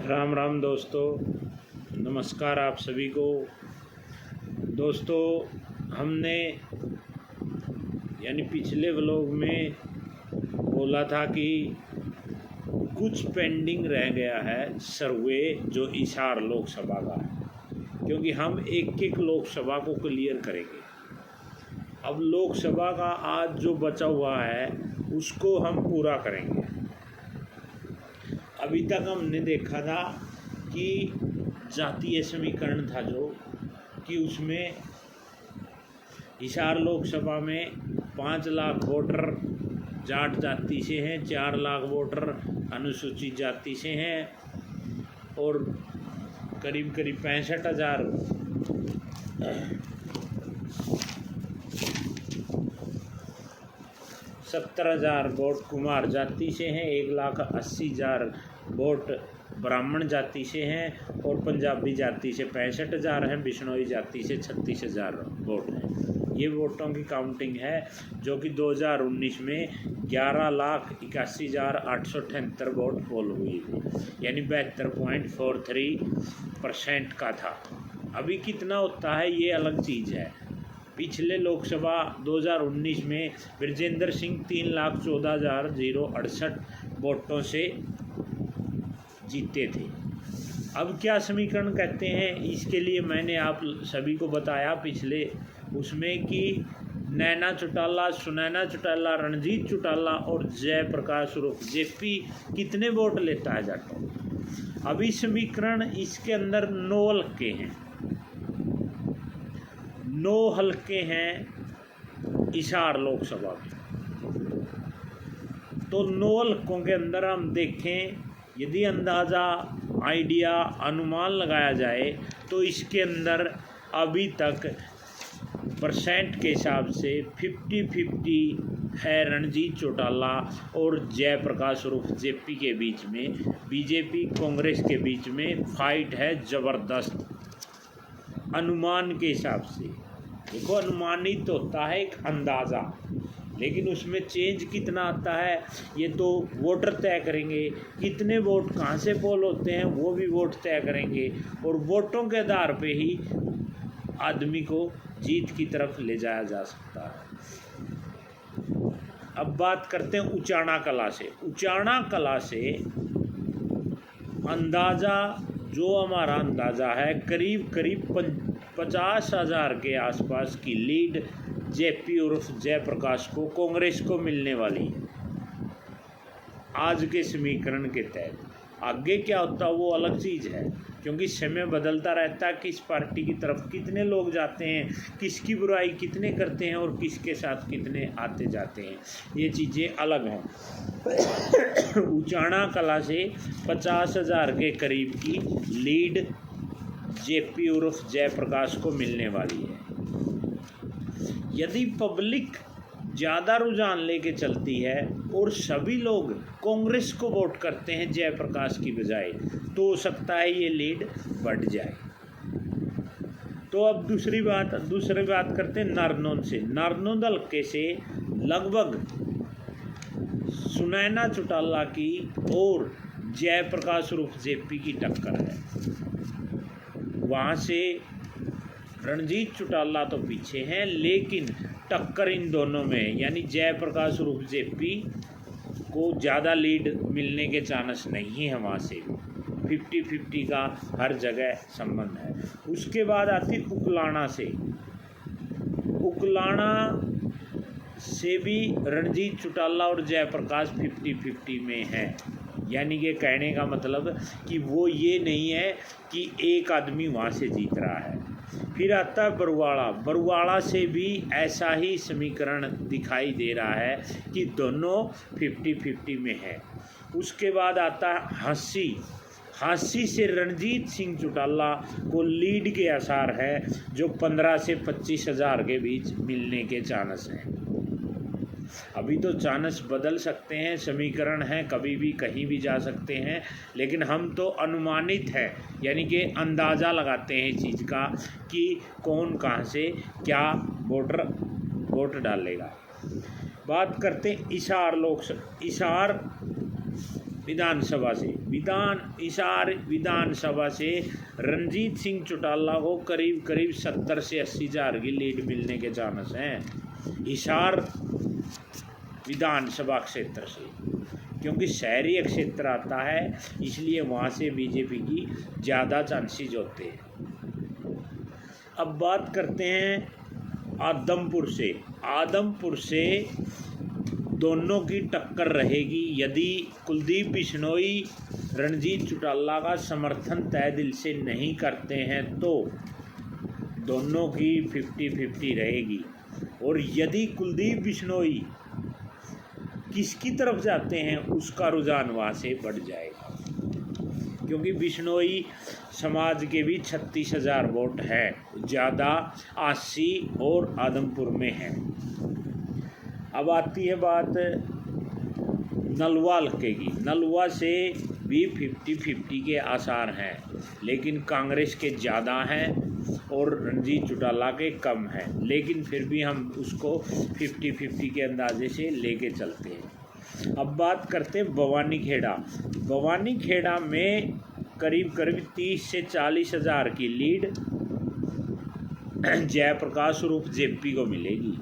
राम राम दोस्तों, नमस्कार आप सभी को। दोस्तों, हमने यानी पिछले व्लॉग में बोला था कि कुछ पेंडिंग रह गया है सर्वे जो हिसार लोकसभा का है, क्योंकि हम एक एक लोकसभा को क्लियर करेंगे। अब लोकसभा का आज जो बचा हुआ है उसको हम पूरा करेंगे। अभी तक हमने देखा था कि जातीय समीकरण था जो कि उसमें हिसार लोकसभा में 5 लाख वोटर जाट जाति से हैं, 4 लाख वोटर अनुसूचित जाति से हैं और करीब 65,000 70,000 वोट कुमार जाति से हैं, 1,80,000 वोट ब्राह्मण जाति से हैं और पंजाबी जाति से 65,000 हैं, बिश्नोई जाति से 36,000 वोट हैं। ये वोटों की काउंटिंग है जो कि 2019 में 11,81,878 वोट पोल हुई थी, यानी 72.43% का था। अभी कितना होता है ये अलग चीज़ है। पिछले लोकसभा 2019 में ब्रजेंद्र सिंह 3,14,068 वोटों से जीते थे। अब क्या समीकरण कहते हैं, इसके लिए मैंने आप सभी को बताया पिछले उसमें कि नैना चौटाला, सुनैना चौटाला, रणजीत चौटाला और जयप्रकाश उर्फ जेपी कितने वोट लेता है जाटों। अभी समीकरण इसके अंदर 9 हल्के हैं, 9 हल्के हैं हिसार लोकसभा में। तो 9 हल्कों के अंदर हम देखें, यदि अंदाज़ा आइडिया अनुमान लगाया जाए तो इसके अंदर अभी तक परसेंट के हिसाब से 50-50 है रणजीत चौटाला और जयप्रकाश उर्फ जेपी के बीच में। बीजेपी कांग्रेस के बीच में फाइट है ज़बरदस्त अनुमान के हिसाब से। देखो, अनुमानित होता है एक अंदाज़ा, लेकिन उसमें चेंज कितना आता है ये तो वोटर तय करेंगे। कितने वोट कहाँ से पोल होते हैं वो भी वोट तय करेंगे और वोटों के आधार पे ही आदमी को जीत की तरफ ले जाया जा सकता है। अब बात करते हैं उचाना कला से। उचाना कला से अंदाज़ा, जो हमारा अंदाज़ा है, करीब 50,000 के आसपास की लीड जेपी उर्फ जयप्रकाश को, कांग्रेस को मिलने वाली है आज के समीकरण के तहत। आगे क्या होता है वो अलग चीज़ है, क्योंकि समय बदलता रहता है। किस पार्टी की तरफ कितने लोग जाते हैं, किसकी बुराई कितने करते हैं और किसके साथ कितने आते जाते हैं, ये चीज़ें अलग हैं। उचाना कला से 50,000 के करीब की लीड जेपी उर्फ जयप्रकाश को मिलने वाली है। यदि पब्लिक ज़्यादा रुझान लेके चलती है और सभी लोग कांग्रेस को वोट करते हैं जयप्रकाश की बजाय, तो हो सकता है ये लीड बढ़ जाए। तो अब दूसरी बात करते हैं नारनौंद से। नारनौंद हल्के से लगभग सुनैना चौटाला की और जयप्रकाश उर्फ जेपी की टक्कर है। वहाँ से रणजीत चौटाला तो पीछे हैं, लेकिन टक्कर इन दोनों में, यानी जयप्रकाश उर्फ जेपी को ज़्यादा लीड मिलने के चांस नहीं है। वहाँ से 50-50 का हर जगह संबंध है। उसके बाद आती उकलाना से। उकलाना से भी रणजीत चौटाला और जयप्रकाश 50-50 में हैं, यानी कि कहने का मतलब कि वो ये नहीं है कि एक आदमी वहाँ से जीत रहा है। फिर आता है बरुआड़ा। बरुआड़ा से भी ऐसा ही समीकरण दिखाई दे रहा है कि दोनों 50-50 में है। उसके बाद आता है हांसी। हांसी से रणजीत सिंह चौटाला को लीड के आसार है, जो 15 से 25,000 के बीच मिलने के चांस हैं। अभी तो चांस बदल सकते हैं, समीकरण है, कभी भी कहीं भी जा सकते हैं, लेकिन हम तो अनुमानित है, यानी कि अंदाज़ा लगाते हैं इस चीज़ का कि कौन कहाँ से क्या वोट डालेगा। बात करते हैं हिसार विधानसभा से हिसार विधानसभा से रणजीत सिंह चौटाला को करीब करीब 70 से 80 हज़ार की लीड मिलने के चांस हैं हिसार विधानसभा क्षेत्र से, क्योंकि शहरी क्षेत्र आता है इसलिए वहाँ से बीजेपी की ज़्यादा चांसेस होते हैं। अब बात करते हैं आदमपुर से दोनों की टक्कर रहेगी। यदि कुलदीप बिश्नोई रणजीत चौटाला का समर्थन तय दिल से नहीं करते हैं तो दोनों की 50-50 रहेगी, और यदि कुलदीप बिश्नोई किसकी तरफ जाते हैं उसका रुझान वहाँ से बढ़ जाएगा, क्योंकि बिश्नोई समाज के भी 36,000 वोट है, ज़्यादा 80 और आदमपुर में है। अब आती है बात नलवा हल्के की। नलवा से भी 50-50 के आसार हैं, लेकिन कांग्रेस के ज़्यादा हैं और रणजीत चौटाला के कम हैं, लेकिन फिर भी हम उसको 50-50 के अंदाजे से लेके चलते हैं। अब बात करते हैं भवानी खेड़ा में करीब करीब 30 से 40 हज़ार की लीड जयप्रकाश उर्फ जेपी को मिलेगी,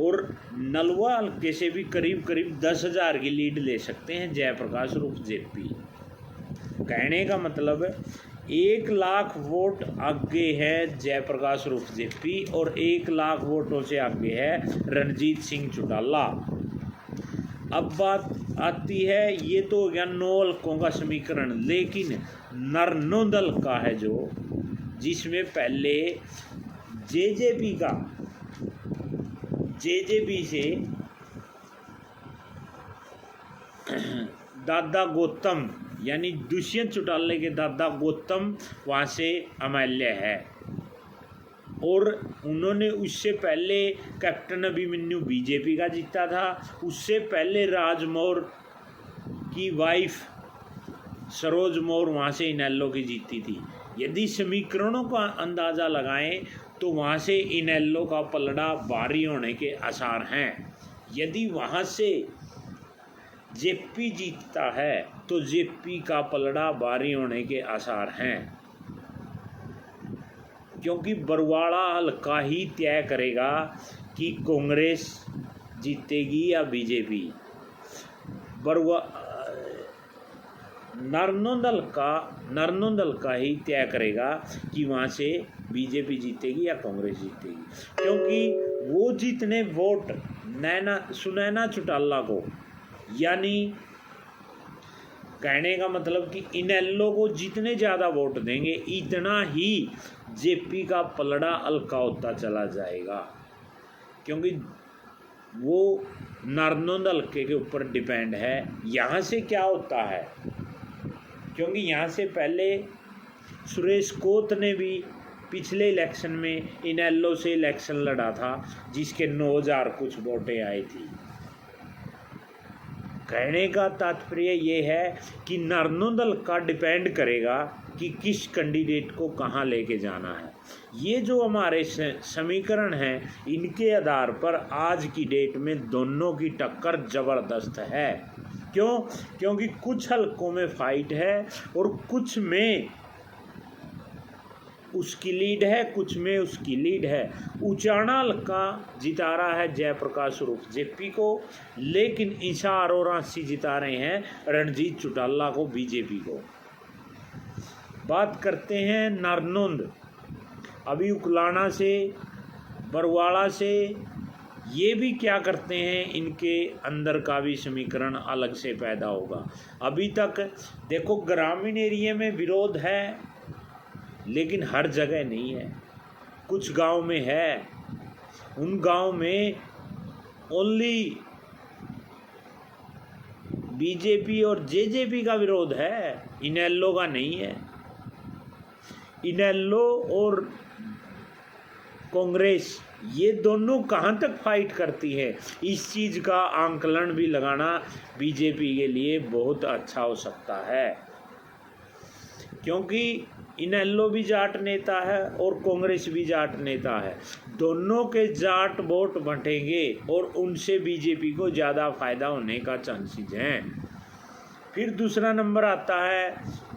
और नलवा हल्के से भी करीब करीब 10,000 की लीड ले सकते हैं जयप्रकाश उर्फ जेपी। कहने का मतलब 1 लाख वोट आगे है जयप्रकाश उर्फ जेपी और 1 लाख वोटों से आगे है रणजीत सिंह चौटाला। अब बात आती है, ये तो हो गया 9 हल्कों का समीकरण, लेकिन नरनौंद हल्का है जो, जिसमें पहले जेजेपी से दादा गौतम यानी दुष्यंत चौटाला के दादा गौतम वहाँ से एमएलए है, और उन्होंने उससे पहले कैप्टन अभिमन्यु बीजेपी का जीता था, उससे पहले राज मौर्य की वाइफ सरोज मौर्य वहाँ से इनेलो की जीती थी। यदि समीकरणों का अंदाज़ा लगाएं तो वहाँ से इनेलो का पलड़ा भारी होने के आसार हैं। यदि वहाँ से जेपी जीतता है तो जेपी का पलड़ा भारी होने के आसार हैं, क्योंकि बरवाड़ा हल्का ही तय करेगा कि कांग्रेस जीतेगी या बीजेपी। नरनौंद हल्का ही तय करेगा कि वहाँ से बीजेपी जीतेगी या कांग्रेस जीतेगी, क्योंकि वो जितने वोट सुनैना चौटाला को, यानी कहने का मतलब कि इनेलो को जितने ज़्यादा वोट देंगे इतना ही जेपी का पलड़ा हल्का होता चला जाएगा, क्योंकि वो नरनौंद हल्के के ऊपर डिपेंड है। यहाँ से क्या होता है, क्योंकि यहाँ से पहले सुरेश कोत ने भी पिछले इलेक्शन में इनेलो से इलेक्शन लड़ा था, जिसके 9,000 कुछ वोटें आई थी। कहने का तात्पर्य ये है कि नरनौंद हल्का डिपेंड करेगा कि किस कैंडिडेट को कहाँ लेके जाना है। ये जो हमारे समीकरण हैं, इनके आधार पर आज की डेट में दोनों की टक्कर ज़बरदस्त है। क्यों? क्योंकि कुछ हल्कों में फाइट है और कुछ में उसकी लीड है, कुछ में उसकी लीड है। उचाना हल्का जिता रहा है जयप्रकाश उर्फ जेपी को, लेकिन हिसार और रांची जिता रहे हैं रणजीत चौटाला को, बीजेपी को। बात करते हैं नरनौंद। अभी उकलाना से, बरवाड़ा से, ये भी क्या करते हैं, इनके अंदर का भी समीकरण अलग से पैदा होगा। अभी तक देखो ग्रामीण एरिया में विरोध है, लेकिन हर जगह नहीं है, कुछ गांव में है। उन गांव में ओनली बीजेपी और जेजेपी का विरोध है, इनेलो का नहीं है। इनेलो और कांग्रेस ये दोनों कहाँ तक फाइट करती है, इस चीज़ का आंकलन भी लगाना बीजेपी के लिए बहुत अच्छा हो सकता है, क्योंकि इनेलो भी जाट नेता है और कांग्रेस भी जाट नेता है। दोनों के जाट वोट बंटेंगे और उनसे बीजेपी को ज़्यादा फायदा होने का चांसेस हैं। फिर दूसरा नंबर आता है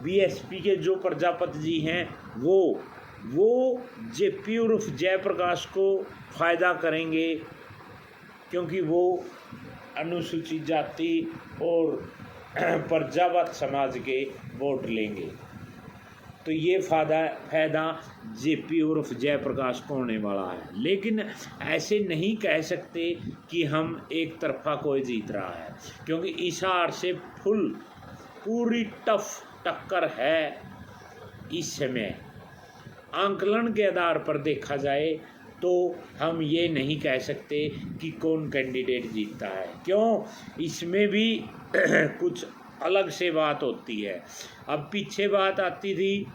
बीएसपी के जो प्रजापति जी हैं, वो जेपी उर्फ जयप्रकाश को फ़ायदा करेंगे, क्योंकि वो अनुसूचित जाति और प्रजावत समाज के वोट लेंगे। तो ये फायदा जेपी उर्फ जयप्रकाश को होने वाला है। लेकिन ऐसे नहीं कह सकते कि हम एक तरफा कोई जीत रहा है, क्योंकि इस हार से पूरी टफ टक्कर है। इस समय आंकलन के आधार पर देखा जाए तो हम ये नहीं कह सकते कि कौन कैंडिडेट जीतता है। क्यों? इसमें भी कुछ अलग से बात होती है। अब पीछे बात आती थी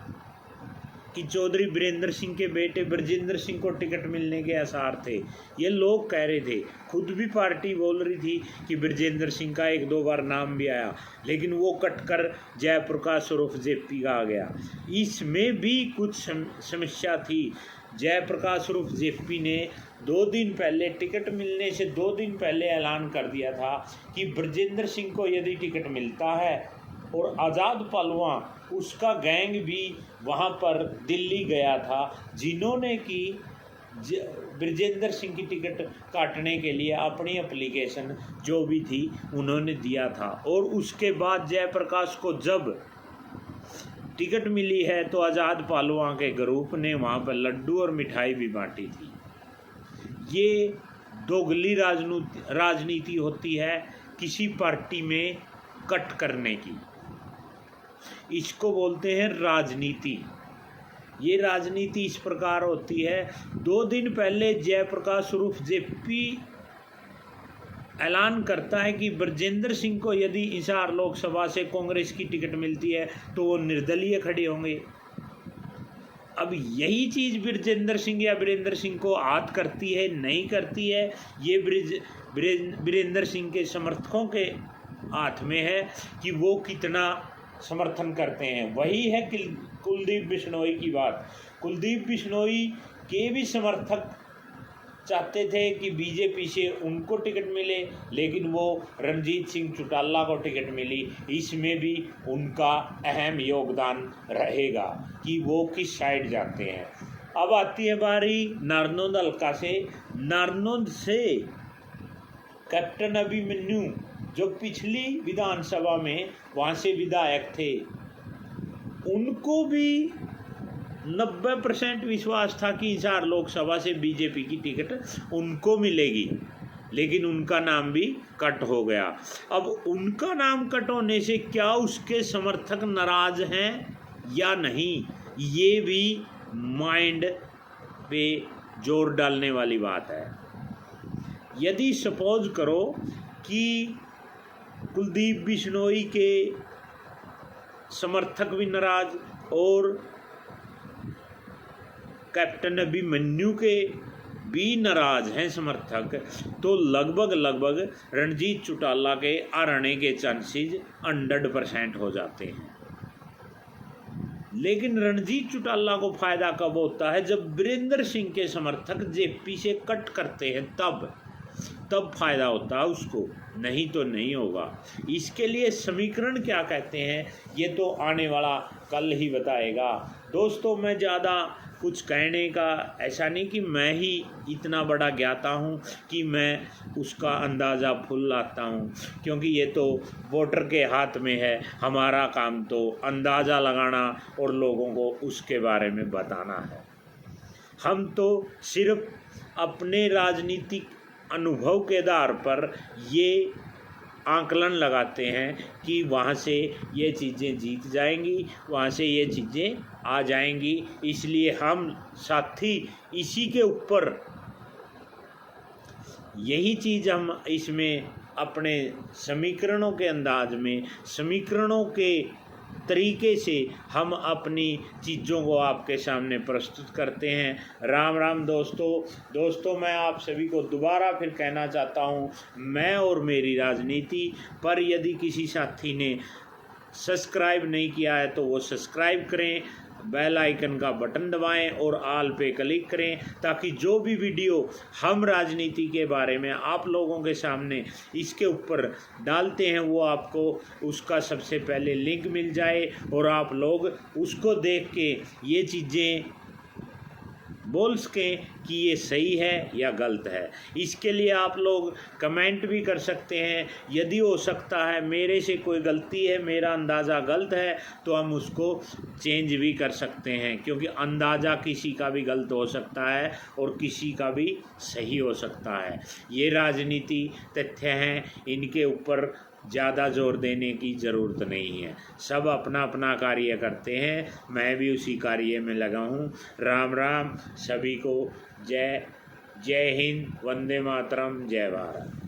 कि चौधरी वीरेंद्र सिंह के बेटे ब्रजेंद्र सिंह को टिकट मिलने के आसार थे, ये लोग कह रहे थे। खुद भी पार्टी बोल रही थी कि ब्रजेंद्र सिंह का 1-2 बार नाम भी आया, लेकिन वो कटकर जयप्रकाश उर्फ जेपी का आ गया। इसमें भी कुछ समस्या थी। जयप्रकाश उर्फ जेपी ने 2 दिन पहले, टिकट मिलने से 2 दिन पहले ऐलान कर दिया था कि ब्रजेंद्र सिंह को यदि टिकट मिलता है, और आज़ाद पहलवान उसका गैंग भी वहाँ पर दिल्ली गया था, जिन्होंने कि ब्रजेंद्र सिंह की टिकट काटने के लिए अपनी एप्लीकेशन जो भी थी उन्होंने दिया था। और उसके बाद जयप्रकाश को जब टिकट मिली है तो आज़ाद पहलवान के ग्रुप ने वहाँ पर लड्डू और मिठाई भी बांटी थी। ये दोगली राजनीति होती है किसी पार्टी में कट करने की, इसको बोलते हैं राजनीति। ये राजनीति इस प्रकार होती है। 2 दिन पहले जयप्रकाश उर्फ जेपी ऐलान करता है कि ब्रजेंद्र सिंह को यदि हिसार लोकसभा से कांग्रेस की टिकट मिलती है तो वो निर्दलीय खड़े होंगे। अब यही चीज़ ब्रजेंद्र सिंह या वीरेंद्र सिंह को आद करती है, नहीं करती है, ये वीरेंद्र सिंह के समर्थकों के हाथ में है कि वो कितना समर्थन करते हैं। वही है कुलदीप बिश्नोई की बात। कुलदीप बिश्नोई के भी समर्थक चाहते थे कि बीजेपी से उनको टिकट मिले, लेकिन वो रणजीत सिंह चौटाला को टिकट मिली। इसमें भी उनका अहम योगदान रहेगा कि वो किस साइड जाते हैं। अब आती है बारी नारनौंद हल्का से। नारनौंद से कैप्टन अभिमन्यु जो पिछली विधानसभा में वहाँ से विधायक थे, उनको भी 90% विश्वास था कि हिसार लोकसभा से बीजेपी की टिकट उनको मिलेगी, लेकिन उनका नाम भी कट हो गया। अब उनका नाम कट होने से क्या उसके समर्थक नाराज हैं या नहीं, ये भी माइंड पे जोर डालने वाली बात है। यदि सपोज करो कि कुलदीप बिश्नोई के समर्थक भी नाराज और कैप्टन अभिमन्यु के भी नाराज हैं समर्थक, तो लगभग रणजीत चौटाला के हारने के चांसेस 100% हो जाते हैं। लेकिन रणजीत चौटाला को फायदा कब होता है? जब वीरेंद्र सिंह के समर्थक जेपी से कट करते हैं, तब फायदा होता है उसको, नहीं तो नहीं होगा। इसके लिए समीकरण क्या कहते हैं ये तो आने वाला कल ही बताएगा। दोस्तों, मैं ज़्यादा कुछ कहने का ऐसा नहीं कि मैं ही इतना बड़ा ज्ञाता हूँ कि मैं उसका अंदाज़ा फुल लाता हूँ, क्योंकि ये तो वोटर के हाथ में है। हमारा काम तो अंदाज़ा लगाना और लोगों को उसके बारे में बताना है। हम तो सिर्फ अपने राजनीतिक अनुभव के आधार पर ये आंकलन लगाते हैं कि वहाँ से ये चीज़ें जीत जाएंगी, वहाँ से ये चीज़ें आ जाएंगी। इसलिए हम साथी इसी के ऊपर यही चीज़ हम इसमें अपने समीकरणों के अंदाज में, समीकरणों के तरीके से हम अपनी चीज़ों को आपके सामने प्रस्तुत करते हैं। राम राम दोस्तों, मैं आप सभी को दोबारा फिर कहना चाहता हूँ, मैं और मेरी राजनीति पर यदि किसी साथी ने सब्सक्राइब नहीं किया है तो वो सब्सक्राइब करें, बेल आइकन का बटन दबाएं और ऑल पे क्लिक करें, ताकि जो भी वीडियो हम राजनीति के बारे में आप लोगों के सामने इसके ऊपर डालते हैं वो आपको उसका सबसे पहले लिंक मिल जाए और आप लोग उसको देख के ये चीज़ें बोल सकें कि ये सही है या गलत है। इसके लिए आप लोग कमेंट भी कर सकते हैं। यदि हो सकता है मेरे से कोई गलती है, मेरा अंदाज़ा गलत है, तो हम उसको चेंज भी कर सकते हैं, क्योंकि अंदाज़ा किसी का भी गलत हो सकता है और किसी का भी सही हो सकता है। ये राजनीति तथ्य हैं, इनके ऊपर ज़्यादा जोर देने की ज़रूरत नहीं है। सब अपना अपना कार्य करते हैं, मैं भी उसी कार्य में लगा हूँ। राम राम सभी को। जय हिंद, वंदे मातरम, जय भारत।